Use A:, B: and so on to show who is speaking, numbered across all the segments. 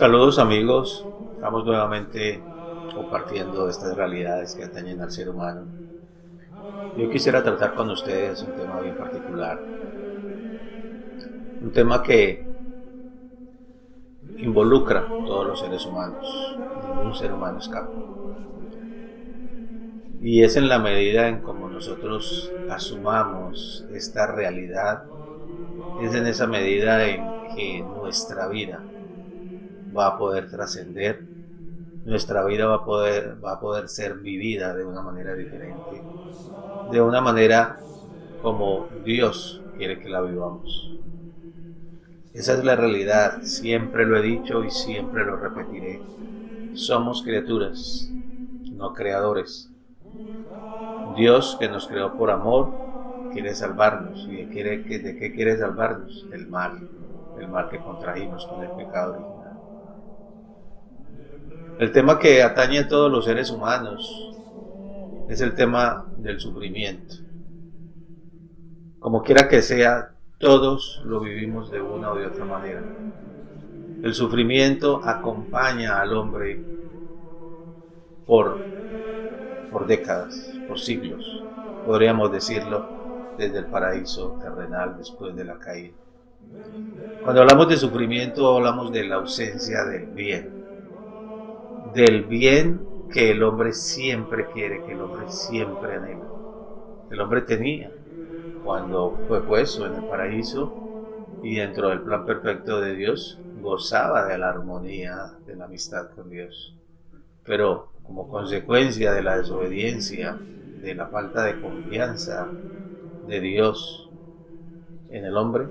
A: Saludos amigos, estamos nuevamente compartiendo estas realidades que atañen al ser humano. Yo quisiera tratar con ustedes un tema bien particular, un tema que involucra a todos los seres humanos, ningún ser humano escapa. Y es en la medida en como nosotros asumamos esta realidad, es en esa medida en que nuestra vida va a poder trascender, nuestra vida va a poder ser vivida de una manera diferente, de una manera como Dios quiere que la vivamos. Esa es la realidad, siempre lo he dicho y siempre lo repetiré. Somos criaturas, no creadores. Dios, que nos creó por amor, quiere salvarnos. ¿Y de qué quiere salvarnos? Del mal que contraímos con el pecado original. El tema que atañe a todos los seres humanos es el tema del sufrimiento. Como quiera que sea, todos lo vivimos de una o de otra manera. El sufrimiento acompaña al hombre por, por décadas, por siglos, podríamos decirlo, desde el paraíso terrenal después de la caída. Cuando hablamos de sufrimiento, hablamos de la ausencia del bien que el hombre siempre quiere, que el hombre siempre anhela. El hombre tenía cuando fue puesto en el paraíso y dentro del plan perfecto de Dios, gozaba de la armonía, de la amistad con Dios. Pero como consecuencia de la desobediencia, de la falta de confianza de Dios en el hombre,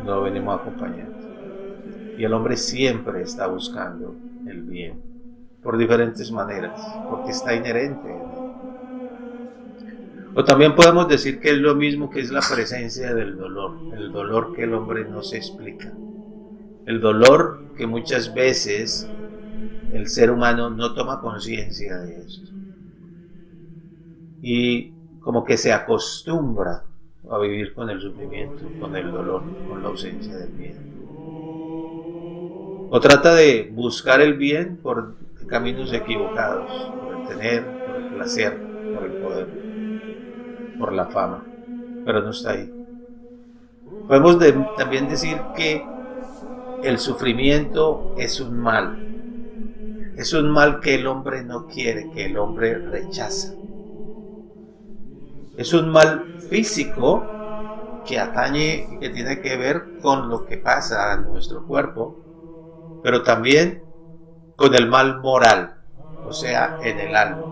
A: no lo venimos acompañando. Y el hombre siempre está buscando el bien, por diferentes maneras, porque está inherente en él. O también podemos decir que es lo mismo, que es la presencia del dolor, el dolor que el hombre no se explica, el dolor que muchas veces el ser humano no toma conciencia de esto y como que se acostumbra a vivir con el sufrimiento, con el dolor, con la ausencia del bien. O trata de buscar el bien por caminos equivocados, por el tener, por el placer, por el poder, por la fama, pero no está ahí. Podemos también decir que el sufrimiento es un mal que el hombre no quiere, que el hombre rechaza. Es un mal físico que atañe y que tiene que ver con lo que pasa en nuestro cuerpo, pero también con el mal moral, o sea, en el alma.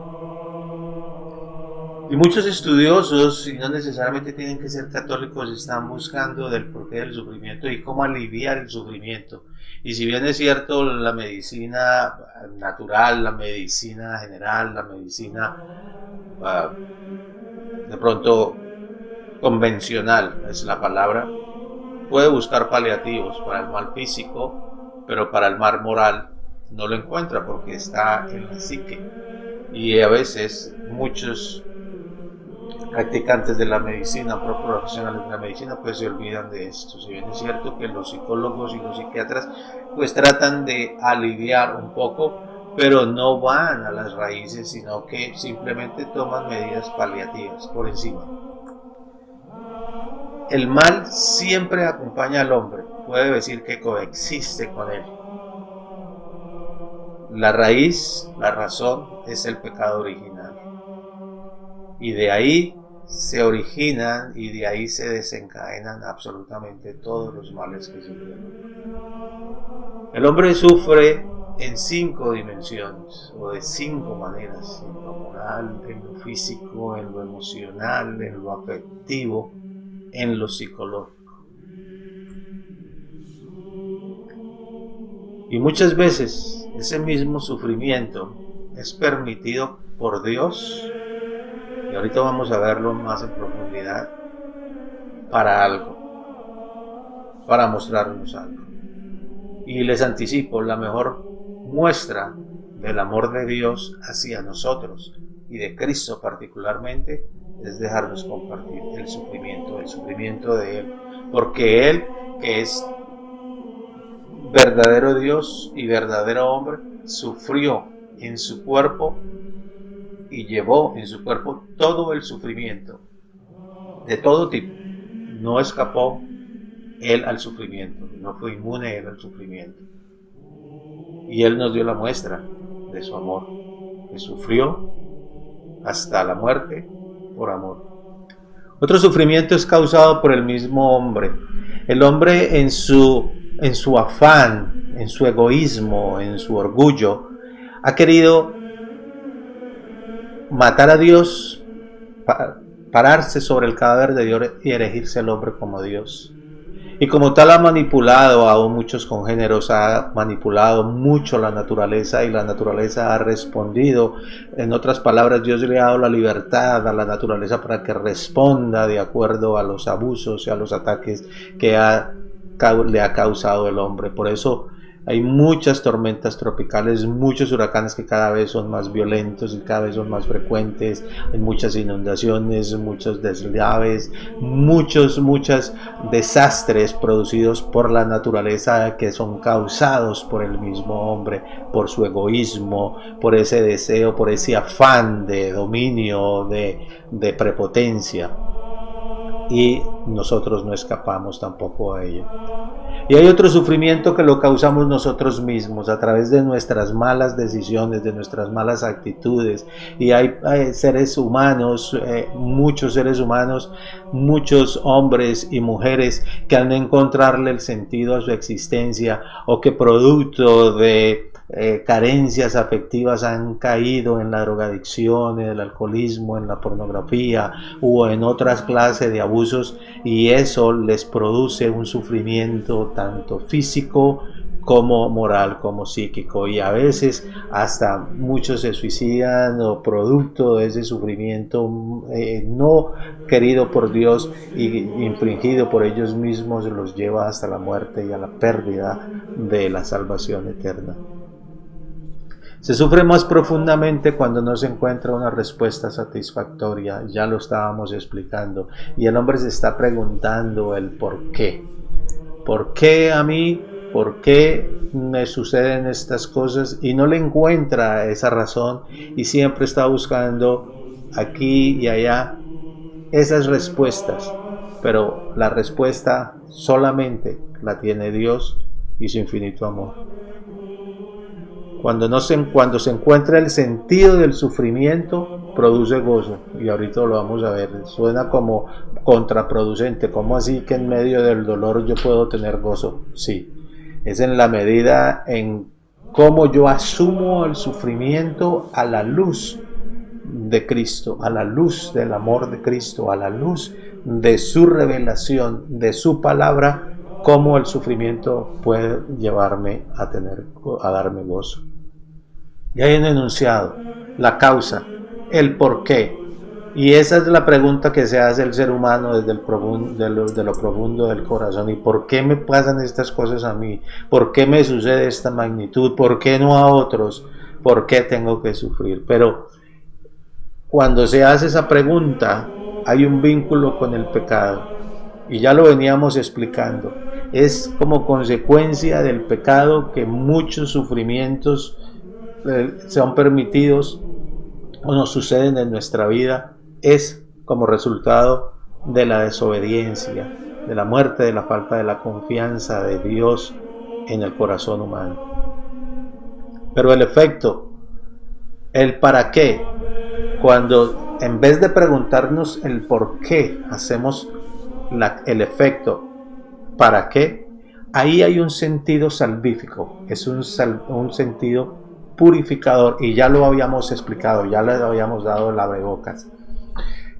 A: Y muchos estudiosos, y no necesariamente tienen que ser católicos, están buscando del porqué del sufrimiento y cómo aliviar el sufrimiento. Y si bien es cierto, la medicina natural, la medicina general, la medicina de pronto convencional es la palabra, puede buscar paliativos para el mal físico, pero para el mal moral no lo encuentra porque está en la psique. Y a veces muchos practicantes de la medicina, profesionales de la medicina, pues se olvidan de esto. Si bien es cierto que los psicólogos y los psiquiatras pues tratan de aliviar un poco, pero no van a las raíces, sino que simplemente toman medidas paliativas por encima. El mal siempre acompaña al hombre, puede decir que coexiste con él. La raíz, la razón, es el pecado original. Y de ahí se originan y de ahí se desencadenan absolutamente todos los males que sufre el hombre. El hombre sufre en 5 dimensiones o de 5 maneras: en lo moral, en lo físico, en lo emocional, en lo afectivo, en lo psicológico. Y muchas veces ese mismo sufrimiento es permitido por Dios, y ahorita vamos a verlo más en profundidad, para algo, para mostrarnos algo. Y les anticipo, la mejor muestra del amor de Dios hacia nosotros y de Cristo particularmente es dejarnos compartir el sufrimiento de Él, porque Él, que es verdadero Dios y verdadero hombre, sufrió en su cuerpo y llevó en su cuerpo todo el sufrimiento de todo tipo. No escapó él al sufrimiento, no fue inmune él al sufrimiento. Y él nos dio la muestra de su amor, que sufrió hasta la muerte por amor. Otro sufrimiento es causado por el mismo hombre. El hombre en su afán, en su egoísmo, en su orgullo, ha querido matar a Dios, pararse sobre el cadáver de Dios y erigirse al hombre como Dios. Y como tal ha manipulado a muchos congéneros, ha manipulado mucho la naturaleza y la naturaleza ha respondido. En otras palabras, Dios le ha dado la libertad a la naturaleza para que responda de acuerdo a los abusos y a los ataques que le ha causado el hombre. Por eso hay muchas tormentas tropicales, muchos huracanes que cada vez son más violentos y cada vez son más frecuentes. Hay muchas inundaciones, muchos deslaves, muchos desastres producidos por la naturaleza que son causados por el mismo hombre, por su egoísmo, por ese deseo, por ese afán de dominio, de prepotencia. Y nosotros no escapamos tampoco a ello. Y hay otro sufrimiento que lo causamos nosotros mismos a través de nuestras malas decisiones, de nuestras malas actitudes. Y hay seres humanos, muchos seres humanos, muchos hombres y mujeres que al no encontrarle el sentido a su existencia o que producto de carencias afectivas han caído en la drogadicción, en el alcoholismo, en la pornografía o en otras clases de abusos, y eso les produce un sufrimiento tanto físico como moral, como psíquico, y a veces hasta muchos se suicidan o producto de ese sufrimiento no querido por Dios y infringido por ellos mismos los lleva hasta la muerte y a la pérdida de la salvación eterna. Se sufre más profundamente cuando no se encuentra una respuesta satisfactoria, ya lo estábamos explicando, y el hombre se está preguntando el por qué. ¿Por qué a mí? ¿Por qué me suceden estas cosas? Y no le encuentra esa razón y siempre está buscando aquí y allá esas respuestas, pero la respuesta solamente la tiene Dios y su infinito amor. Cuando se encuentra el sentido del sufrimiento, produce gozo. Y ahorita lo vamos a ver. Suena como contraproducente. ¿Cómo así que en medio del dolor yo puedo tener gozo? Sí. Es en la medida en cómo yo asumo el sufrimiento a la luz de Cristo, a la luz del amor de Cristo, a la luz de su revelación, de su palabra, cómo el sufrimiento puede llevarme a darme gozo. Y hay un enunciado, la causa, el por qué. Y esa es la pregunta que se hace el ser humano desde de lo profundo del corazón. ¿Y por qué me pasan estas cosas a mí? ¿Por qué me sucede esta magnitud? ¿Por qué no a otros? ¿Por qué tengo que sufrir? Pero cuando se hace esa pregunta, hay un vínculo con el pecado. Y ya lo veníamos explicando. Es como consecuencia del pecado que muchos sufrimientos son permitidos o nos suceden en nuestra vida, es como resultado de la desobediencia, de la muerte, de la falta de la confianza de Dios en el corazón humano. Pero el efecto, el para qué, cuando en vez de preguntarnos el por qué hacemos el efecto para qué, ahí hay un sentido salvífico, es un sentido purificador, y ya lo habíamos explicado, ya le habíamos dado el abrebocas.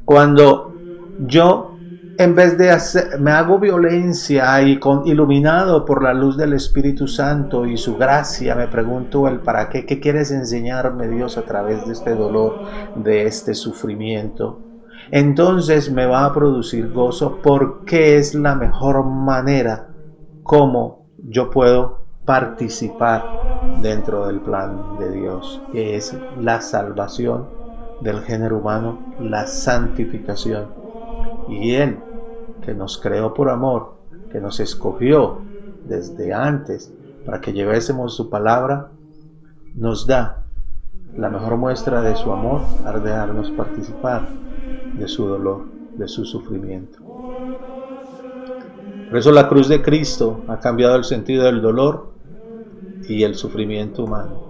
A: Cuando yo, en vez de me hago violencia y iluminado por la luz del Espíritu Santo y su gracia, me pregunto el para qué, ¿qué quieres enseñarme, Dios, a través de este dolor, de este sufrimiento? Entonces me va a producir gozo, porque es la mejor manera como yo puedo participar dentro del plan de Dios, que es la salvación del género humano, la santificación. Y Él, que nos creó por amor, que nos escogió desde antes para que llevésemos su palabra, nos da la mejor muestra de su amor al dejarnos participar de su dolor, de su sufrimiento. Por eso la cruz de Cristo ha cambiado el sentido del dolor y el sufrimiento humano.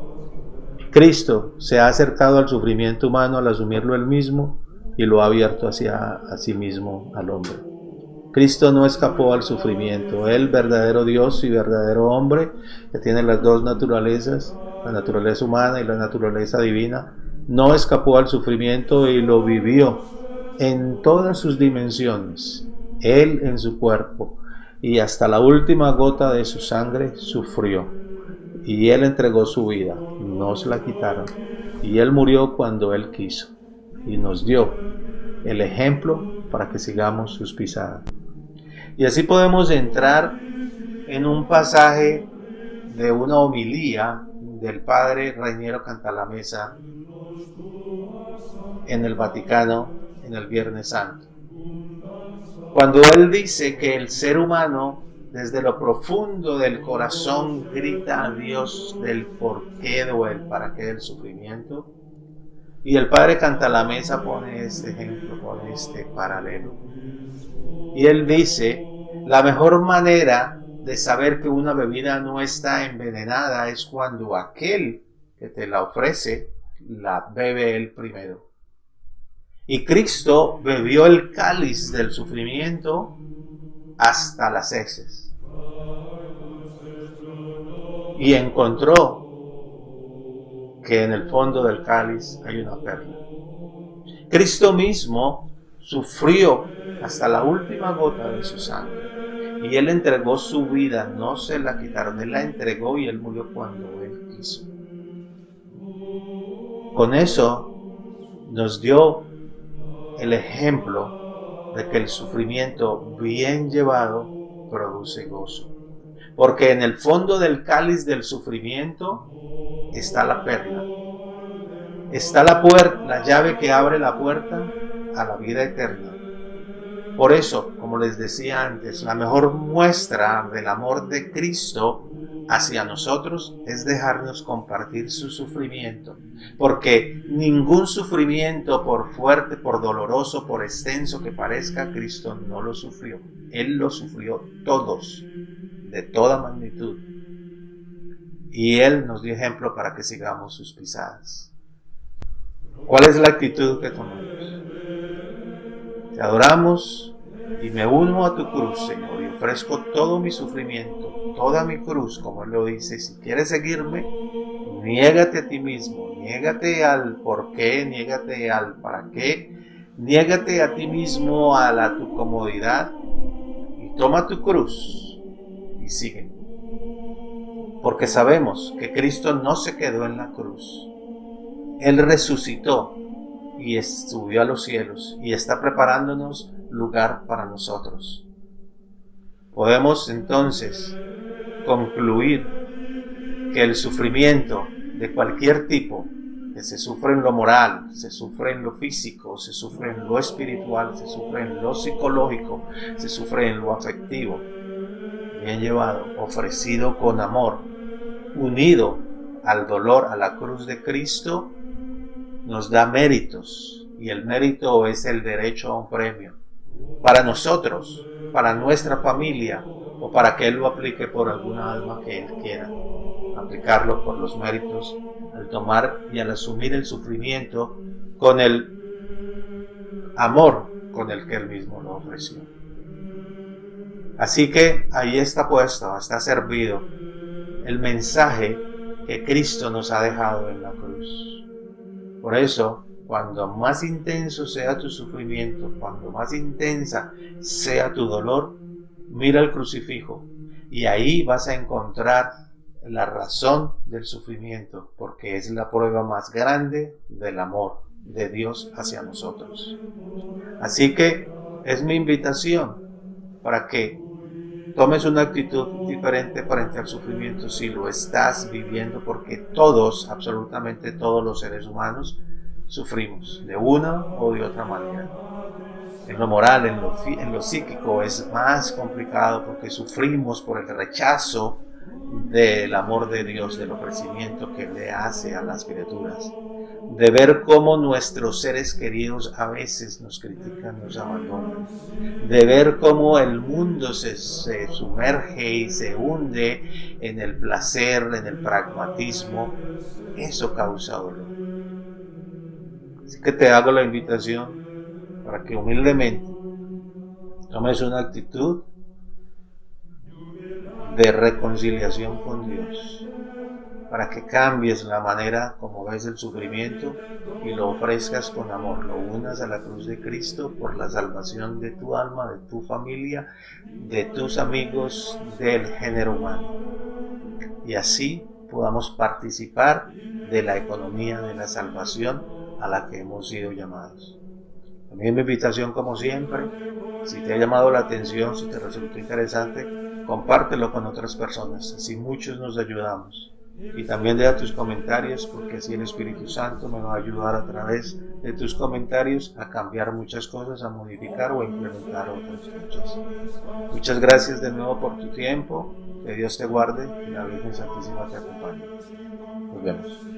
A: Cristo se ha acercado al sufrimiento humano al asumirlo él mismo y lo ha abierto hacia sí mismo al hombre. Cristo no escapó al sufrimiento. Él, verdadero Dios y verdadero hombre, que tiene las dos naturalezas, la naturaleza humana y la naturaleza divina, no escapó al sufrimiento y lo vivió en todas sus dimensiones. Él en su cuerpo y hasta la última gota de su sangre sufrió. Y Él entregó su vida, no se la quitaron. Y Él murió cuando Él quiso. Y nos dio el ejemplo para que sigamos sus pisadas. Y así podemos entrar en un pasaje de una homilía del padre Rainiero Cantalamessa en el Vaticano en el Viernes Santo. Cuando él dice que el ser humano desde lo profundo del corazón grita a Dios del porqué o el para qué del sufrimiento, y el padre Cantalamessa pone este ejemplo, pone este paralelo. Y él dice, la mejor manera de saber que una bebida no está envenenada es cuando aquel que te la ofrece la bebe él primero. Y Cristo bebió el cáliz del sufrimiento hasta las heces. Y encontró que en el fondo del cáliz hay una perla. Cristo mismo sufrió hasta la última gota de su sangre. Y Él entregó su vida, no se la quitaron. Él la entregó y Él murió cuando Él quiso. Con eso nos dio el ejemplo de que el sufrimiento bien llevado produce gozo. Porque en el fondo del cáliz del sufrimiento está la perla. Está la llave que abre la puerta a la vida eterna. Por eso, como les decía antes, la mejor muestra del amor de Cristo hacia nosotros es dejarnos compartir su sufrimiento. Porque ningún sufrimiento, por fuerte, por doloroso, por extenso que parezca, Cristo no lo sufrió. Él lo sufrió todos, de toda magnitud. Y Él nos dio ejemplo para que sigamos sus pisadas. ¿Cuál es la actitud que tomamos? Te adoramos y me uno a tu cruz, Señor, y ofrezco todo mi sufrimiento, toda mi cruz, como Él lo dice. Si quieres seguirme, niégate a ti mismo, niégate al por qué, niégate al para qué, niégate a ti mismo, a tu comodidad, y toma tu cruz y sígueme. Porque sabemos que Cristo no se quedó en la cruz. Él resucitó y subió a los cielos y está preparándonos lugar para nosotros. Podemos entonces concluir que el sufrimiento de cualquier tipo, que se sufre en lo moral, se sufre en lo físico, se sufre en lo espiritual, se sufre en lo psicológico, se sufre en lo afectivo, bien llevado, ofrecido con amor, unido al dolor, a la cruz de Cristo, nos da méritos, y el mérito es el derecho a un premio para nosotros, para nuestra familia, o para que Él lo aplique por alguna alma que Él quiera aplicarlo por los méritos, al tomar y al asumir el sufrimiento con el amor con el que Él mismo lo ofreció. Así que ahí está puesto, está servido el mensaje que Cristo nos ha dejado en la cruz. Por eso, cuando más intenso sea tu sufrimiento, cuando más intensa sea tu dolor, mira el crucifijo y ahí vas a encontrar la razón del sufrimiento, porque es la prueba más grande del amor de Dios hacia nosotros. Así que es mi invitación para que tomes una actitud diferente frente al sufrimiento si lo estás viviendo, porque todos, absolutamente todos los seres humanos, sufrimos de una o de otra manera. En lo moral, en lo psíquico es más complicado porque sufrimos por el rechazo del amor de Dios, del ofrecimiento que le hace a las criaturas, de ver cómo nuestros seres queridos a veces nos critican, nos abandonan, de ver cómo el mundo se sumerge y se hunde en el placer, en el pragmatismo. Eso causa dolor. Así que te hago la invitación para que humildemente tomes una actitud de reconciliación con Dios, para que cambies la manera como ves el sufrimiento y lo ofrezcas con amor, lo unas a la cruz de Cristo por la salvación de tu alma, de tu familia, de tus amigos, del género humano. Y así podamos participar de la economía de la salvación a la que hemos sido llamados. También mi invitación, como siempre, si te ha llamado la atención, si te resultó interesante, compártelo con otras personas, así muchos nos ayudamos. Y también deja tus comentarios, porque así el Espíritu Santo me va a ayudar a través de tus comentarios a cambiar muchas cosas, a modificar o a implementar otras muchas. Muchas gracias de nuevo por tu tiempo, que Dios te guarde y la Virgen Santísima te acompañe. Nos vemos.